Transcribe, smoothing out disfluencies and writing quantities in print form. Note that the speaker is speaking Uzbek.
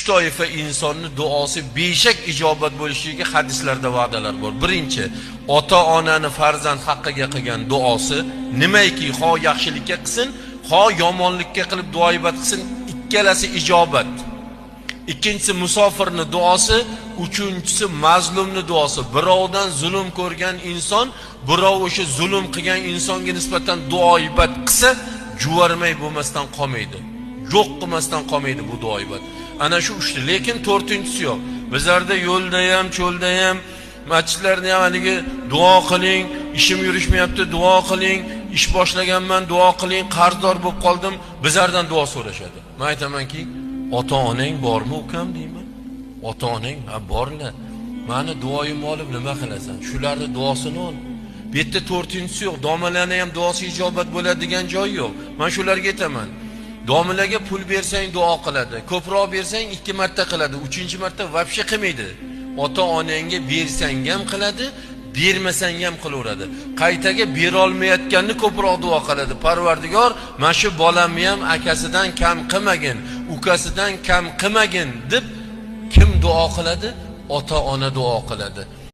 toifa insonni duosi beshak ijobat bo'lishiga hadislarda va'dalar bor. Birinchi, ota-onani farzand haqqiga qilgan duosi nimaiki, xo yaxshilikka qilsin, xo yomonlikka qilib duoibat qilsin, ikkalasi ijobat. Ikkinchisi musofirning duosi, uchinchisi mazlumni duosi. Birovdan zulm ko'rgan inson, birov o'sha zulm qilgan insonga nisbatan duoibat qilsa, juvarmay bo'lmasdan qolmaydi. Yo'q qilmasdan qolmaydi bu duoibat. Ana shu uchta, lekin to'rtinchisi yo'q. Bizlarda yo'lda ham, cho'lda ham, masjidlarda ham haligi duo qiling, ishim yurishmayapti, duo qiling, ish boshlaganman, duo qiling, qarzdor bo'lib qoldim, bizlardan duo so'rashadi. Men aytamanki, ota-onang bormi ukam deyman. Ota-onang borlar. Meni duoyimni olib nima qilasan? Shularning duosini ol. Bu yerda to'rtinchisi yo'q. Domalarning ham duosi ijobat bo'ladigan joy yo'q. Men shularga aytaman. Domilarga pul bersang duo qiladi. Ko'proq bersang 2 marta qiladi, 3-marta vobshe qilmaydi. Ota-onangga bersang ham qiladi, bermasang ham qilaveradi. Qaytaga bera olmayotganni ko'proq duo qiladi. Parvardigor, mana shu bolamni ham akasidan kam qilmagin, ukasidan kam qilmagin deb kim duo qiladi? Ota-ona duo qiladi.